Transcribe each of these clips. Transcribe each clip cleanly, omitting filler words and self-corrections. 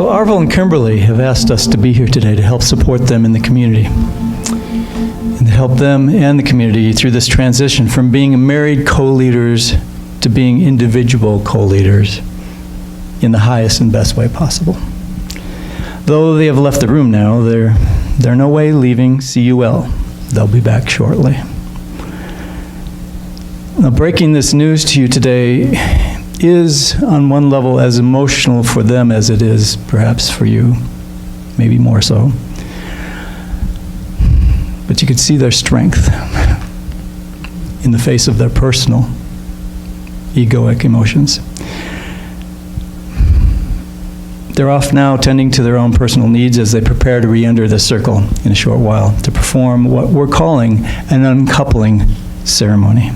So Arvel and Kimberly have asked us to be here today to help support them in the community and to help them and the community through this transition from being married co-leaders to being individual co-leaders in the highest and best way possible. Though they have left the room now, they're no way leaving CUL. They'll be back shortly. Now, breaking this news to you today is, on one level, as emotional for them as it is perhaps for you, maybe more so. But you can see their strength in the face of their personal egoic emotions. They're off now tending to their own personal needs as they prepare to re-enter the circle in a short while to perform what we're calling an uncoupling ceremony.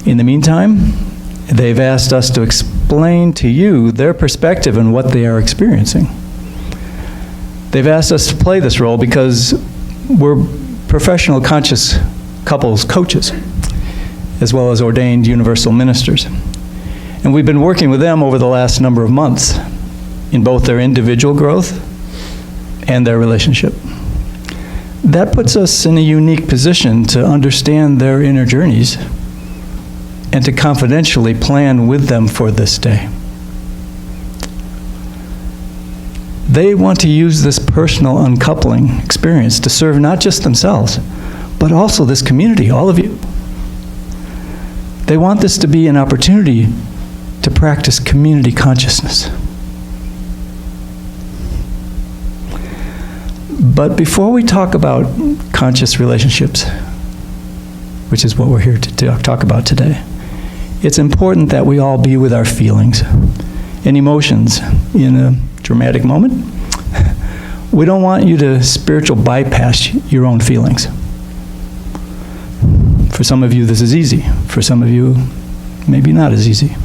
In the meantime, they've asked us to explain to you their perspective and what they are experiencing. They've asked us to play this role because we're professional conscious couples coaches, as well as ordained universal ministers. And we've been working with them over the last number of months in both their individual growth and their relationship. That puts us in a unique position to understand their inner journeys and to confidentially plan with them for this day. They want to use this personal uncoupling experience to serve not just themselves, but also this community, all of you. They want this to be an opportunity to practice community consciousness. But before we talk about conscious relationships, which is what we're here to talk about today, it's important that we all be with our feelings and emotions in a dramatic moment. We don't want you to spiritual bypass your own feelings. For some of you, this is easy. For some of you, maybe not as easy.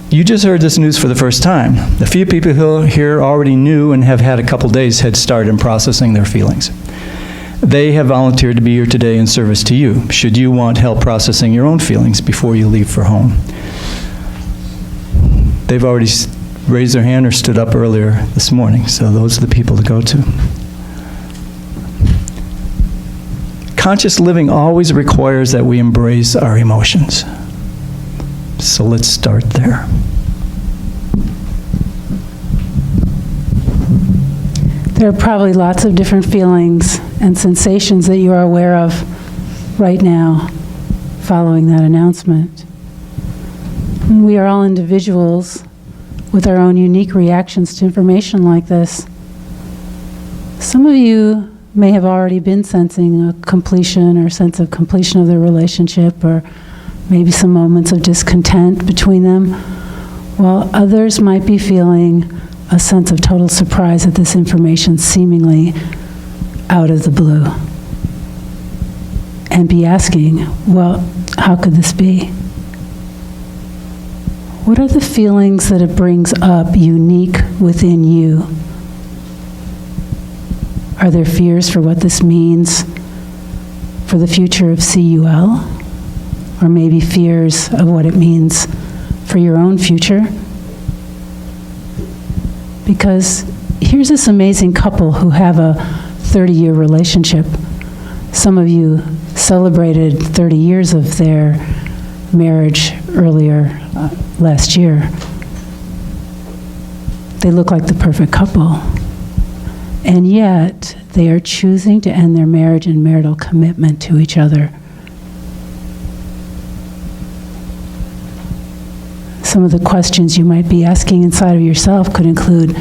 You just heard this news for the first time. A few people here already knew and have had a couple days head start in processing their feelings. They have volunteered to be here today in service to you, should you want help processing your own feelings before you leave for home. They've already raised their hand or stood up earlier this morning, so those are the people to go to. Conscious living always requires that we embrace our emotions. So let's start there. There are probably lots of different feelings and sensations that you are aware of right now following that announcement. And we are all individuals with our own unique reactions to information like this. Some of you may have already been sensing a completion or sense of completion of their relationship, or maybe some moments of discontent between them, while others might be feeling a sense of total surprise at this information seemingly out of the blue, and be asking, well, how could this be? What are the feelings that it brings up unique within you? Are there fears for what this means for the future of CUL? Or maybe fears of what it means for your own future? Because here's this amazing couple who have a 30-year relationship. Some of you celebrated 30 years of their marriage earlier last year. They look like the perfect couple. And yet, they are choosing to end their marriage and marital commitment to each other. Some of the questions you might be asking inside of yourself could include,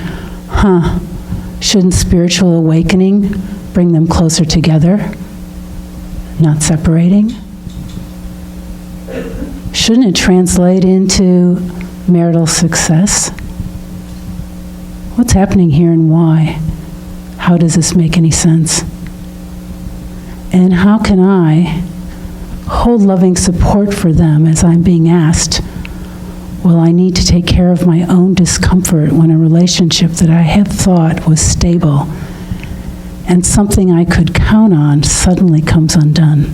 shouldn't spiritual awakening bring them closer together, not separating? Shouldn't it translate into marital success? What's happening here and why? How does this make any sense? And how can I hold loving support for them as I'm being asked, well, I need to take care of my own discomfort when a relationship that I had thought was stable and something I could count on suddenly comes undone?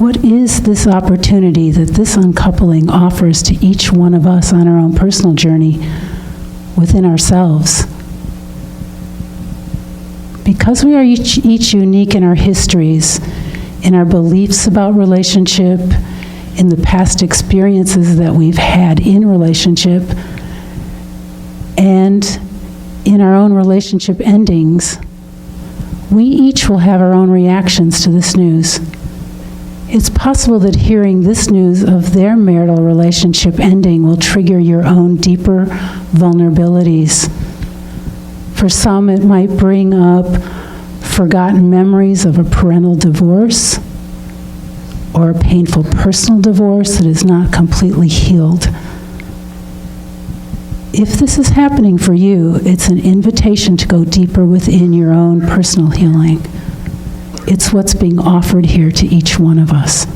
What is this opportunity that this uncoupling offers to each one of us on our own personal journey within ourselves? Because we are each unique in our histories, in our beliefs about relationship, in the past experiences that we've had in relationship, and in our own relationship endings, we each will have our own reactions to this news. It's possible that hearing this news of their marital relationship ending will trigger your own deeper vulnerabilities. For some, it might bring up forgotten memories of a parental divorce or a painful personal divorce that is not completely healed. If this is happening for you, it's an invitation to go deeper within your own personal healing. It's what's being offered here to each one of us.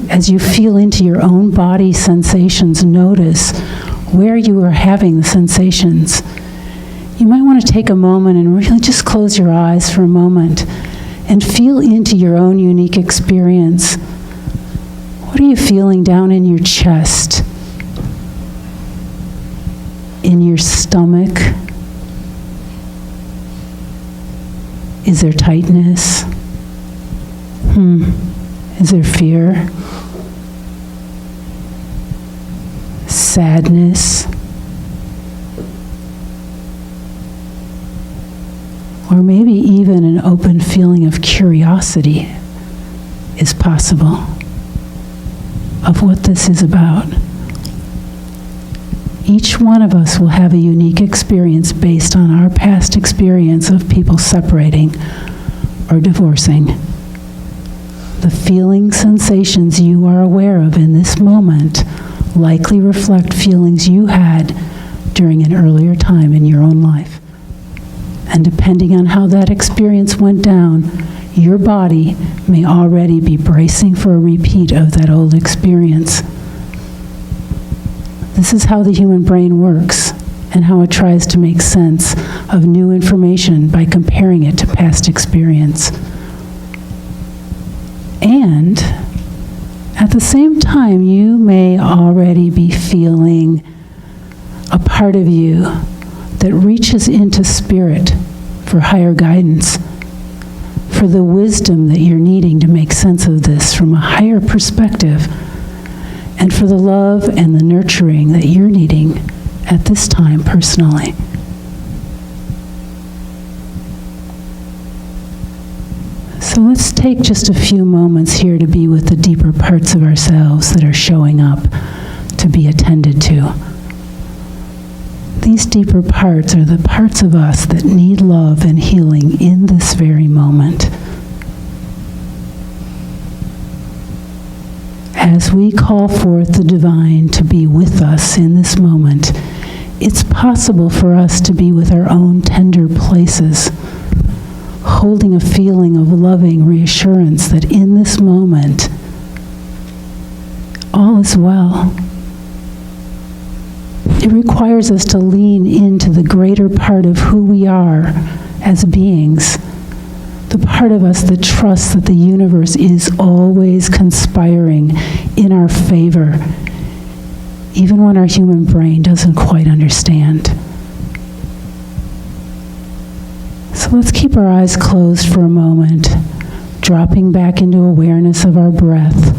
As you feel into your own body sensations, notice where you are having the sensations. You might want to take a moment and really just close your eyes for a moment and feel into your own unique experience. What are you feeling down in your chest? In your stomach? Is there tightness? Is there fear? Sadness? Or maybe even an open feeling of curiosity is possible of what this is about. Each one of us will have a unique experience based on our past experience of people separating or divorcing. The feelings, sensations you are aware of in this moment likely reflect feelings you had during an earlier time in your own life. And depending on how that experience went down, your body may already be bracing for a repeat of that old experience. This is how the human brain works and how it tries to make sense of new information by comparing it to past experience. And at the same time, you may already be feeling a part of you that reaches into spirit for higher guidance, for the wisdom that you're needing to make sense of this from a higher perspective, and for the love and the nurturing that you're needing at this time personally. So let's take just a few moments here to be with the deeper parts of ourselves that are showing up to be attended to. These deeper parts are the parts of us that need love and healing in this very moment. As we call forth the divine to be with us in this moment, it's possible for us to be with our own tender places, holding a feeling of loving reassurance that in this moment, all is well. It requires us to lean into the greater part of who we are as beings, the part of us that trusts that the universe is always conspiring in our favor, even when our human brain doesn't quite understand. So let's keep our eyes closed for a moment, dropping back into awareness of our breath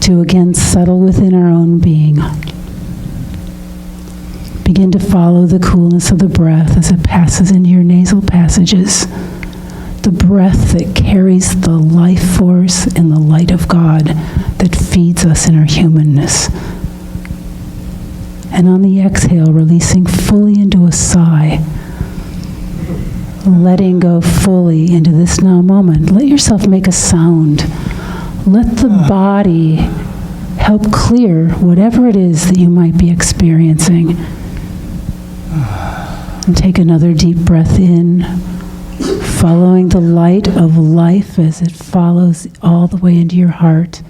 to again settle within our own being. Begin to follow the coolness of the breath as it passes into your nasal passages, the breath that carries the life force and the light of God that feeds us in our humanness. And on the exhale, releasing fully into a sigh, letting go fully into this now moment. Let yourself make a sound. Let the body help clear whatever it is that you might be experiencing. And take another deep breath in, following the light of life as it follows all the way into your heart.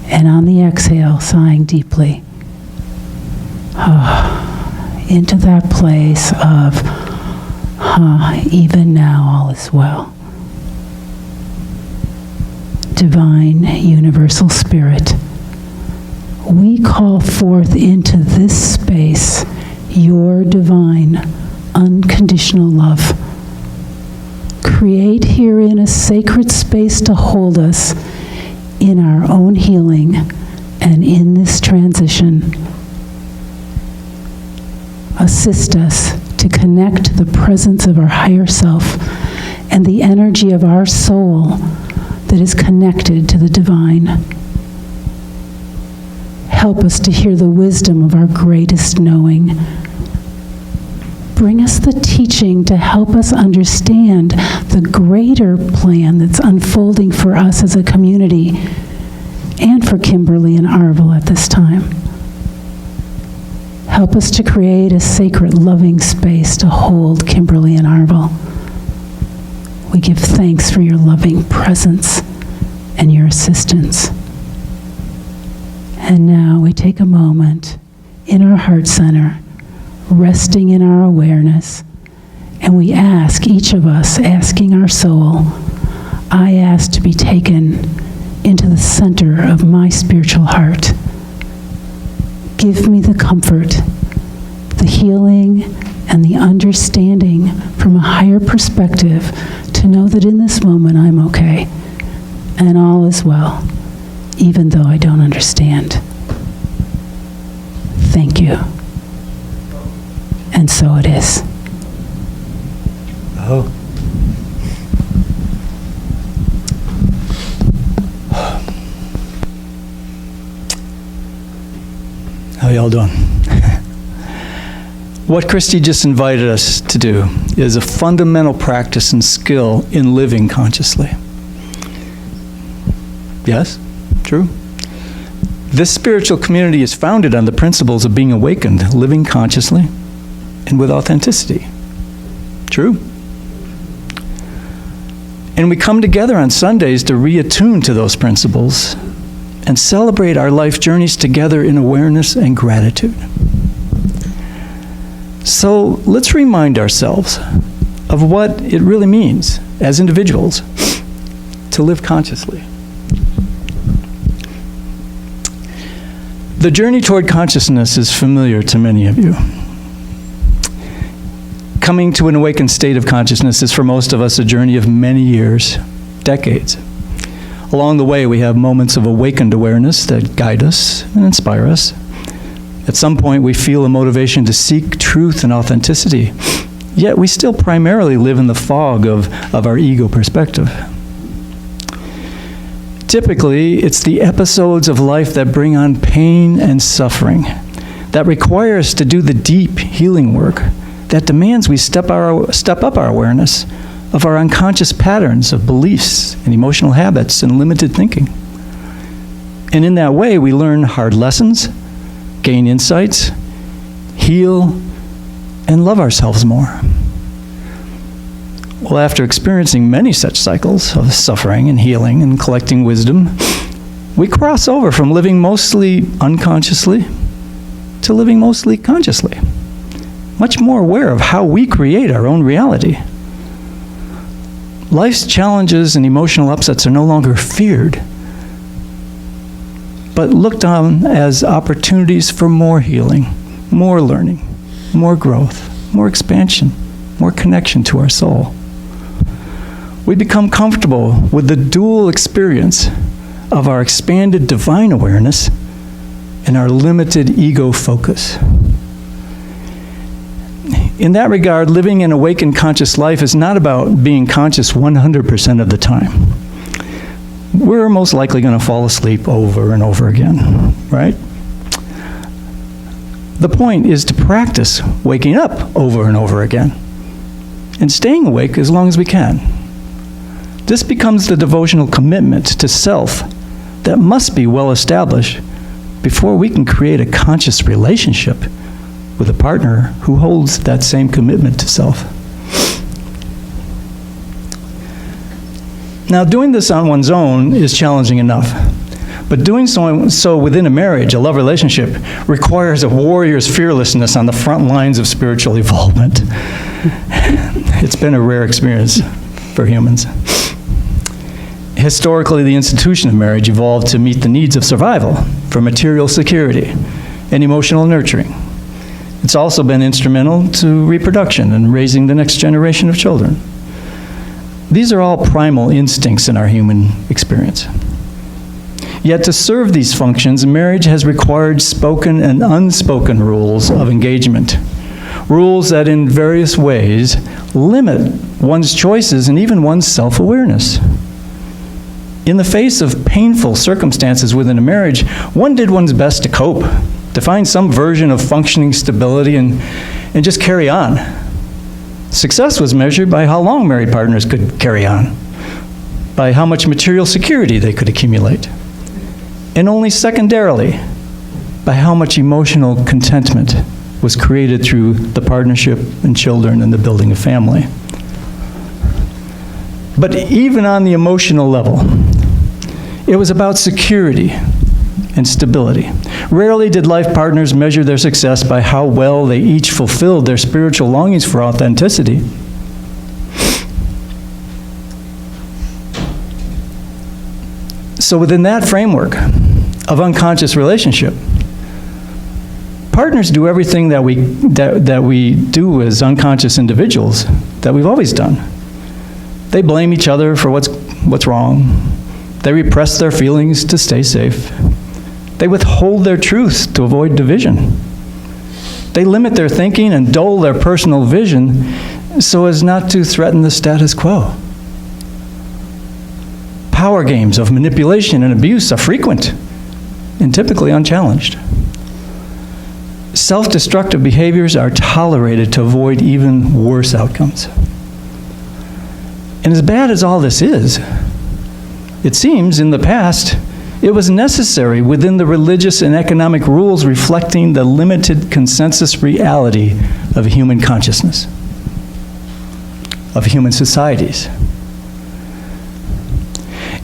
And on the exhale, sighing deeply. Into that place of, even now all is well. divine universal spirit, we call forth into this space your divine unconditional love. Create herein a sacred space to hold us in our own healing and in this transition. Assist us to connect to the presence of our higher self and the energy of our soul that is connected to the divine. Help us to hear the wisdom of our greatest knowing. Bring us the teaching to help us understand the greater plan that's unfolding for us as a community and for Kimberly and Arvel at this time. Help us to create a sacred, loving space to hold Kimberly and Arvel. We give thanks for your loving presence and your assistance. And now we take a moment in our heart center, resting in our awareness, and we ask, each of us, asking our soul, I ask to be taken into the center of my spiritual heart. Give me the comfort, the healing, and the understanding from a higher perspective to know that in this moment I'm okay and all is well, even though I don't understand. Thank you. And so it is. Oh. How y'all doing? What Christy just invited us to do is a fundamental practice and skill in living consciously. Yes? True? This spiritual community is founded on the principles of being awakened, living consciously, and with authenticity. True? And we come together on Sundays to reattune to those principles and celebrate our life journeys together in awareness and gratitude. So let's remind ourselves of what it really means as individuals to live consciously. The journey toward consciousness is familiar to many of you. Coming to an awakened state of consciousness is for most of us a journey of many years, decades. Along the way, we have moments of awakened awareness that guide us and inspire us. At some point, we feel a motivation to seek truth and authenticity, yet we still primarily live in the fog of our ego perspective. Typically, it's the episodes of life that bring on pain and suffering, that require us to do the deep healing work, that demands we step up our awareness of our unconscious patterns of beliefs and emotional habits and limited thinking. And in that way, we learn hard lessons, gain insights, heal, and love ourselves more. Well, after experiencing many such cycles of suffering and healing and collecting wisdom, we cross over from living mostly unconsciously to living mostly consciously, much more aware of how we create our own reality. Life's challenges and emotional upsets are no longer feared, but looked on as opportunities for more healing, more learning, more growth, more expansion, more connection to our soul. We become comfortable with the dual experience of our expanded divine awareness and our limited ego focus. In that regard, living an awakened conscious life is not about being conscious 100% of the time. We're most likely going to fall asleep over and over again, right? The point is to practice waking up over and over again and staying awake as long as we can. This becomes the devotional commitment to self that must be well established before we can create a conscious relationship with a partner who holds that same commitment to self. Now, doing this on one's own is challenging enough, but doing so within a marriage, a love relationship, requires a warrior's fearlessness on the front lines of spiritual evolvement. It's been a rare experience for humans. Historically, the institution of marriage evolved to meet the needs of survival for material security and emotional nurturing. It's also been instrumental to reproduction and raising the next generation of children. These are all primal instincts in our human experience. Yet to serve these functions, marriage has required spoken and unspoken rules of engagement, rules that in various ways limit one's choices and even one's self-awareness. In the face of painful circumstances within a marriage, one did one's best to cope, to find some version of functioning stability and just carry on. Success was measured by how long married partners could carry on, by how much material security they could accumulate, and only secondarily, by how much emotional contentment was created through the partnership and children and the building of family. But even on the emotional level, it was about security and stability. Rarely did life partners measure their success by how well they each fulfilled their spiritual longings for authenticity. So within that framework of unconscious relationship, partners do everything that we do as unconscious individuals that we've always done. They blame each other for what's wrong. They repress their feelings to stay safe. They withhold their truth to avoid division. They limit their thinking and dull their personal vision so as not to threaten the status quo. Power games of manipulation and abuse are frequent and typically unchallenged. Self-destructive behaviors are tolerated to avoid even worse outcomes. And as bad as all this is, it seems in the past it was necessary within the religious and economic rules reflecting the limited consensus reality of human consciousness, of human societies.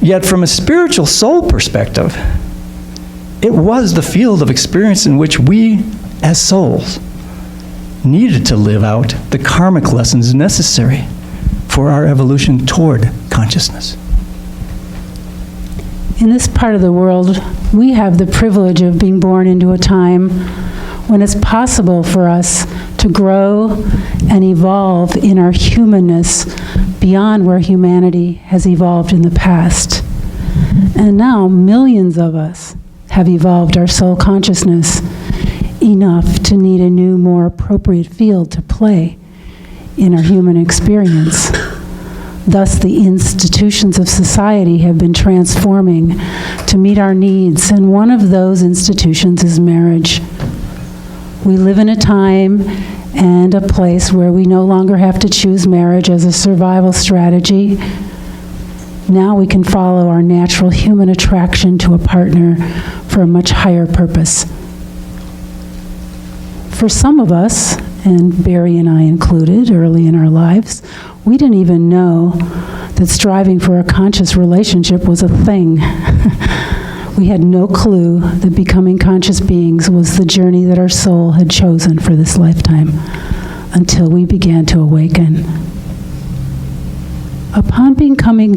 Yet from a spiritual soul perspective, it was the field of experience in which we, as souls, needed to live out the karmic lessons necessary for our evolution toward consciousness. In this part of the world, we have the privilege of being born into a time when it's possible for us to grow and evolve in our humanness beyond where humanity has evolved in the past. And now millions of us have evolved our soul consciousness enough to need a new, more appropriate field to play in our human experience. Thus, the institutions of society have been transforming to meet our needs, and one of those institutions is marriage. We live in a time and a place where we no longer have to choose marriage as a survival strategy. Now we can follow our natural human attraction to a partner for a much higher purpose. For some of us, and Barry and I included early in our lives, we didn't even know that striving for a conscious relationship was a thing. We had no clue that becoming conscious beings was the journey that our soul had chosen for this lifetime until we began to awaken. Upon becoming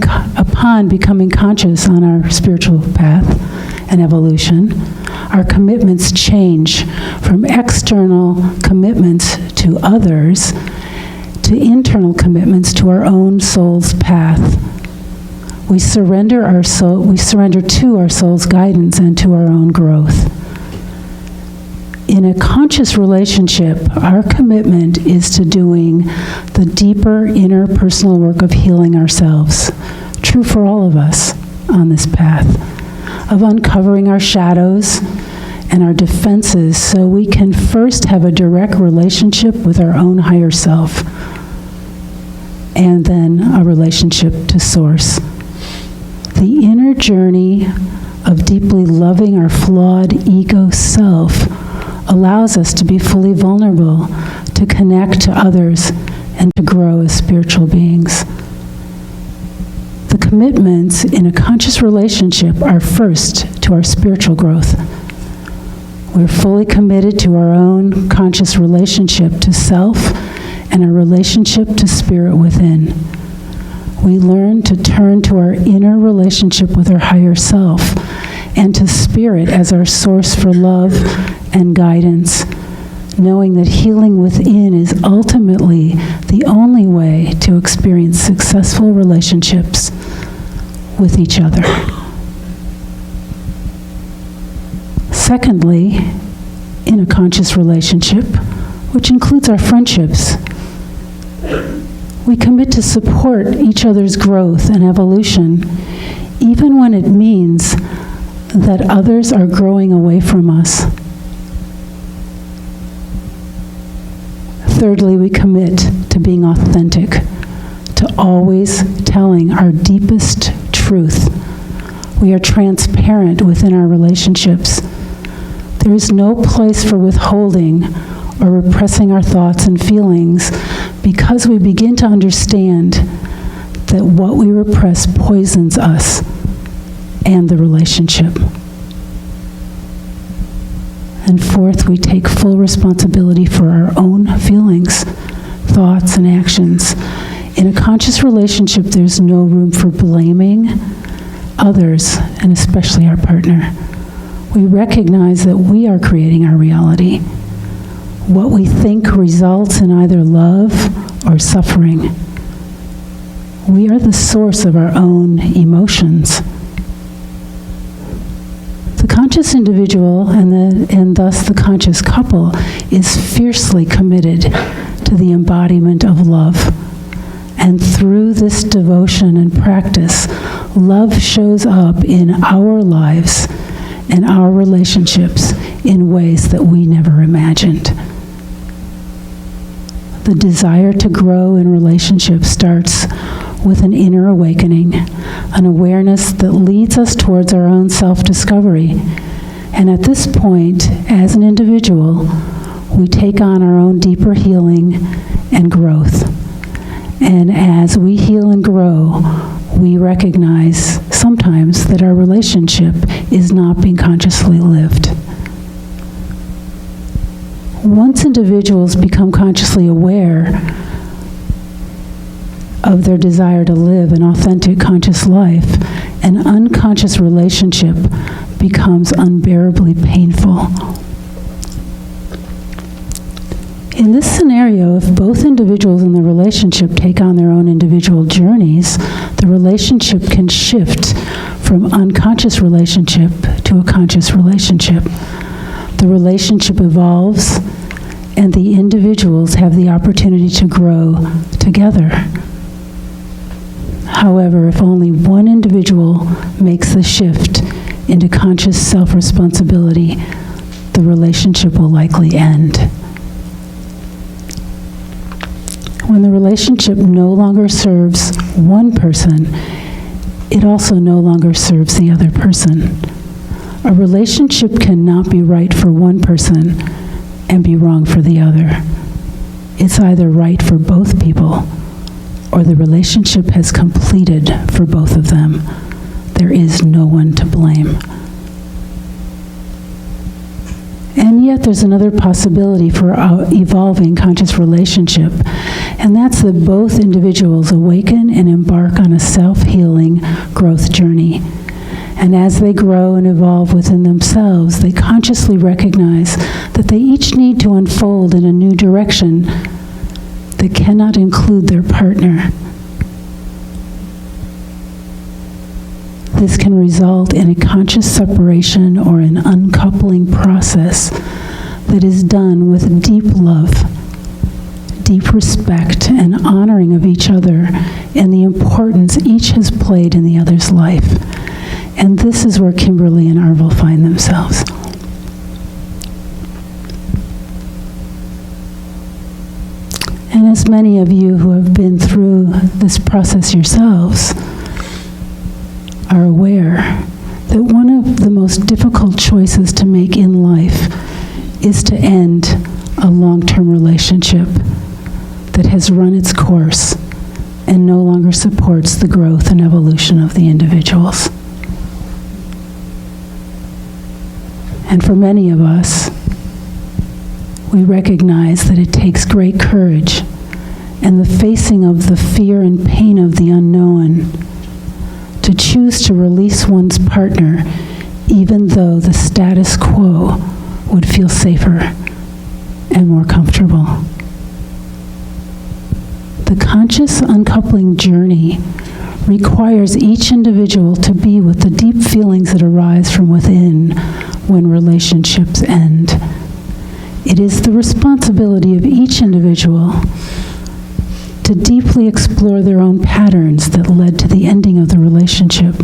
conscious on our spiritual path and evolution, our commitments change from external commitments to others to internal commitments to our own soul's path. We surrender to our soul's guidance and to our own growth. In a conscious relationship, our commitment is to doing the deeper inner personal work of healing ourselves, true for all of us on this path, of uncovering our shadows and our defenses so we can first have a direct relationship with our own higher self and then a relationship to Source. The inner journey of deeply loving our flawed ego self allows us to be fully vulnerable, to connect to others, and to grow as spiritual beings. The commitments in a conscious relationship are first to our spiritual growth. We're fully committed to our own conscious relationship to self and our relationship to spirit within. We learn to turn to our inner relationship with our higher self and to Spirit as our source for love and guidance, knowing that healing within is ultimately the only way to experience successful relationships with each other. Secondly, in a conscious relationship, which includes our friendships, we commit to support each other's growth and evolution, even when it means that others are growing away from us. Thirdly, we commit to being authentic, to always telling our deepest truth. We are transparent within our relationships. There is no place for withholding or repressing our thoughts and feelings, because we begin to understand that what we repress poisons us and the relationship. And fourth, we take full responsibility for our own feelings, thoughts, and actions. In a conscious relationship, there's no room for blaming others, and especially our partner. We recognize that we are creating our reality. What we think results in either love or suffering. We are the source of our own emotions. The conscious individual, and thus the conscious couple, is fiercely committed to the embodiment of love. And through this devotion and practice, love shows up in our lives and our relationships in ways that we never imagined. The desire to grow in relationships starts with an inner awakening, an awareness that leads us towards our own self-discovery. And at this point, as an individual, we take on our own deeper healing and growth. And as we heal and grow, we recognize sometimes that our relationship is not being consciously lived. Once individuals become consciously aware of their desire to live an authentic conscious life, an unconscious relationship becomes unbearably painful. In this scenario, if both individuals in the relationship take on their own individual journeys, the relationship can shift from unconscious relationship to a conscious relationship. The relationship evolves, and the individuals have the opportunity to grow together. However, if only one individual makes the shift into conscious self-responsibility, the relationship will likely end. When the relationship no longer serves one person, it also no longer serves the other person. A relationship cannot be right for one person and be wrong for the other. It's either right for both people, or the relationship has completed for both of them. There is no one to blame. And yet there's another possibility for our evolving conscious relationship, and that's that both individuals awaken and embark on a self-healing growth journey. And as they grow and evolve within themselves, they consciously recognize that they each need to unfold in a new direction that cannot include their partner. This can result in a conscious separation or an uncoupling process that is done with deep love, deep respect, and honoring of each other and the importance each has played in the other's life. And this is where Kimberly and Arvel find themselves. And as many of you who have been through this process yourselves are aware that one of the most difficult choices to make in life is to end a long-term relationship that has run its course and no longer supports the growth and evolution of the individuals. And for many of us, we recognize that it takes great courage and the facing of the fear and pain of the unknown, to choose to release one's partner even though the status quo would feel safer and more comfortable. The conscious uncoupling journey requires each individual to be with the deep feelings that arise from within when relationships end. It is the responsibility of each individual to deeply explore their own patterns that led to the ending of the relationship,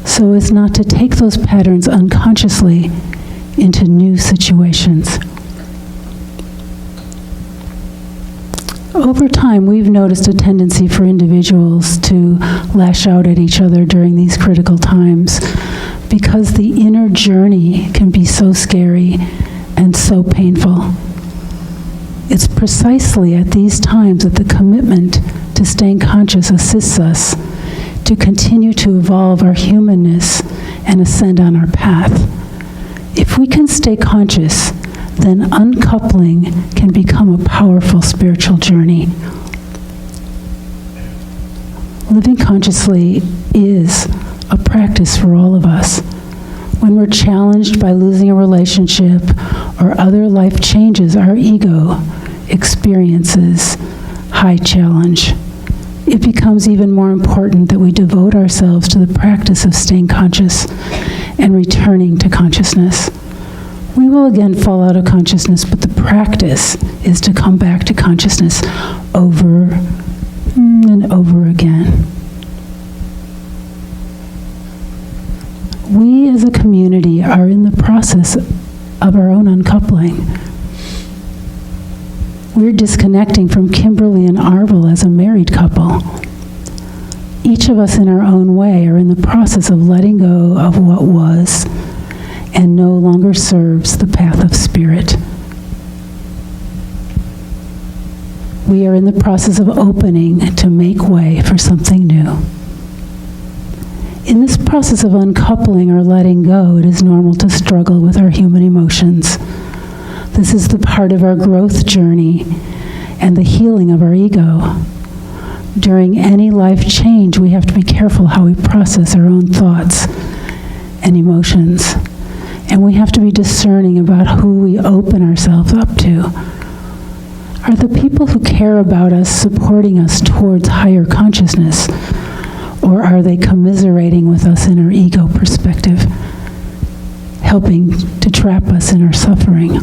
so as not to take those patterns unconsciously into new situations. Over time, we've noticed a tendency for individuals to lash out at each other during these critical times because the inner journey can be so scary and so painful. It's precisely at these times that the commitment to staying conscious assists us to continue to evolve our humanness and ascend on our path. If we can stay conscious, then uncoupling can become a powerful spiritual journey. Living consciously is a practice for all of us. When we're challenged by losing a relationship or other life changes, our ego experiences high challenge. It becomes even more important that we devote ourselves to the practice of staying conscious and returning to consciousness. We will again fall out of consciousness, but the practice is to come back to consciousness over and over again. We as a community are in the process of our own uncoupling. We're disconnecting from Kimberly and Arvel as a married couple. Each of us in our own way are in the process of letting go of what was and no longer serves the path of spirit. We are in the process of opening to make way for something new. In this process of uncoupling or letting go, it is normal to struggle with our human emotions. This is the part of our growth journey and the healing of our ego. During any life change, we have to be careful how we process our own thoughts and emotions. And we have to be discerning about who we open ourselves up to. Are the people who care about us supporting us towards higher consciousness? Or are they commiserating with us in our ego perspective, helping to trap us in our suffering?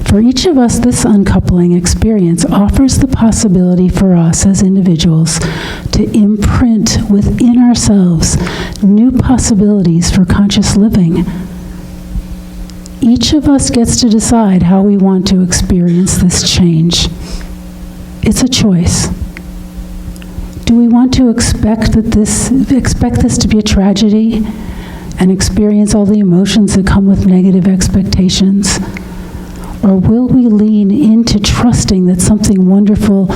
For each of us, this uncoupling experience offers the possibility for us as individuals to imprint within ourselves new possibilities for conscious living. Each of us gets to decide how we want to experience this change. It's a choice. Do we want to expect this to be a tragedy and experience all the emotions that come with negative expectations? Or will we lean into trusting that something wonderful,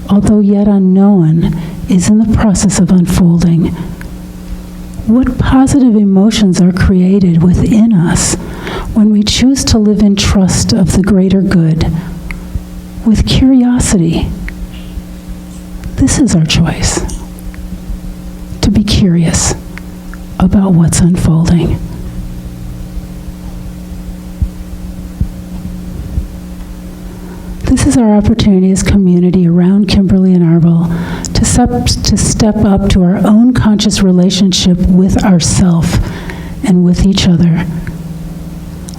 although yet unknown, is in the process of unfolding? What positive emotions are created within us when we choose to live in trust of the greater good, with curiosity? This is our choice, to be curious about what's unfolding. This is our opportunity as community around Kimberly and Arvel to step up to our own conscious relationship with ourself and with each other.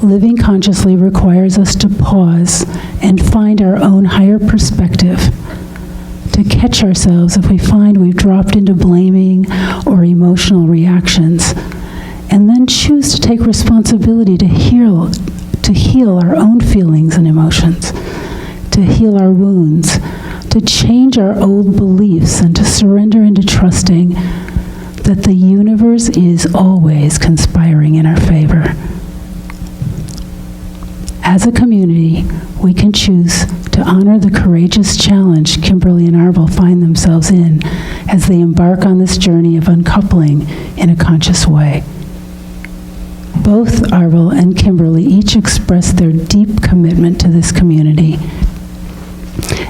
Living consciously requires us to pause and find our own higher perspective, to catch ourselves if we find we've dropped into blaming or emotional reactions, and then choose to take responsibility to heal our own feelings and emotions, to heal our wounds, to change our old beliefs, and to surrender into trusting that the universe is always conspiring in our favor. As a community, we can choose to honor the courageous challenge Kimberly and Arvel find themselves in as they embark on this journey of uncoupling in a conscious way. Both Arvel and Kimberly each expressed their deep commitment to this community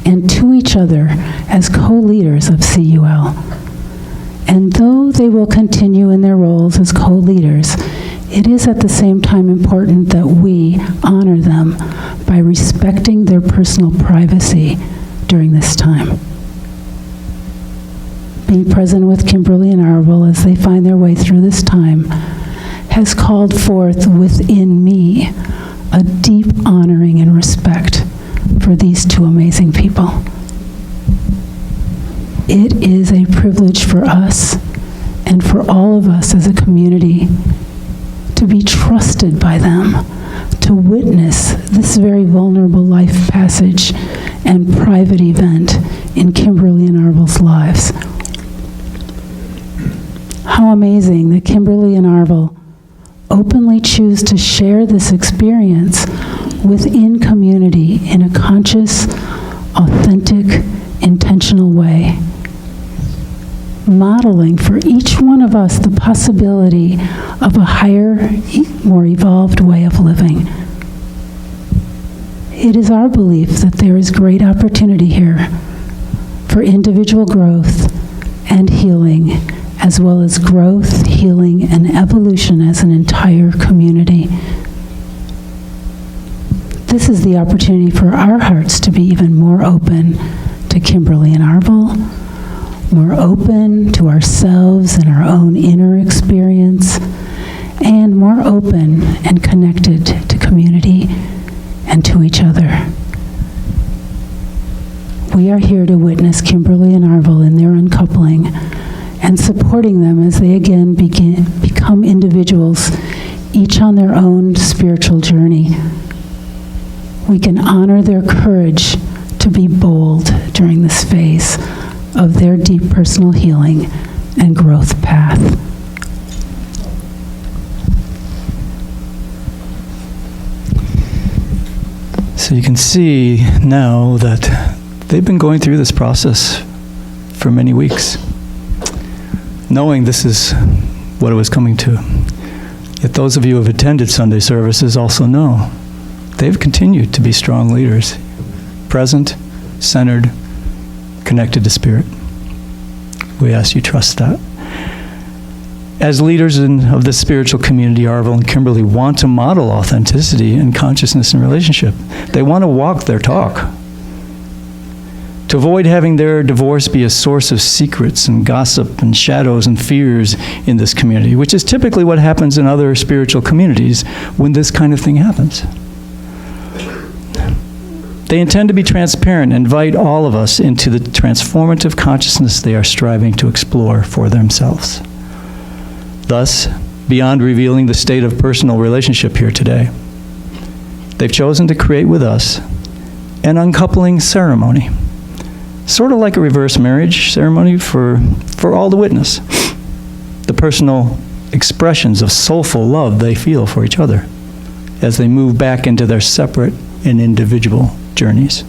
and to each other as co-leaders of CUL. And though they will continue in their roles as co-leaders, it is at the same time important that we honor them by respecting their personal privacy during this time. Being present with Kimberly and Arvel as they find their way through this time has called forth within me a deep honoring and respect for these two amazing people. It is a privilege for us and for all of us as a community to be trusted by them, to witness this very vulnerable life passage and private event in Kimberly and Arvel's lives. How amazing that Kimberly and Arvel openly choose to share this experience within community in a conscious, authentic, intentional way, modeling for each one of us the possibility of a higher, more evolved way of living. It is our belief that there is great opportunity here for individual growth and healing, as well as growth, healing, and evolution as an entire community. This is the opportunity for our hearts to be even more open to Kimberly and Arvel, more open to ourselves and our own inner experience, and more open and connected to community and to each other. We are here to witness Kimberly and Arvel in their uncoupling and supporting them as they again become individuals, each on their own spiritual journey. We can honor their courage to be bold during this phase of their deep personal healing and growth path. So you can see now that they've been going through this process for many weeks, knowing this is what it was coming to. Yet those of you who have attended Sunday services also know they've continued to be strong leaders, present, centered, connected to Spirit. We ask you trust that. As leaders of the spiritual community, Arvel and Kimberly want to model authenticity and consciousness in relationship. They want to walk their talk. To avoid having their divorce be a source of secrets and gossip and shadows and fears in this community, which is typically what happens in other spiritual communities when this kind of thing happens. They intend to be transparent and invite all of us into the transformative consciousness they are striving to explore for themselves. Thus, beyond revealing the state of personal relationship here today, they've chosen to create with us an uncoupling ceremony, sort of like a reverse marriage ceremony for all to witness the personal expressions of soulful love they feel for each other as they move back into their separate and individual journeys.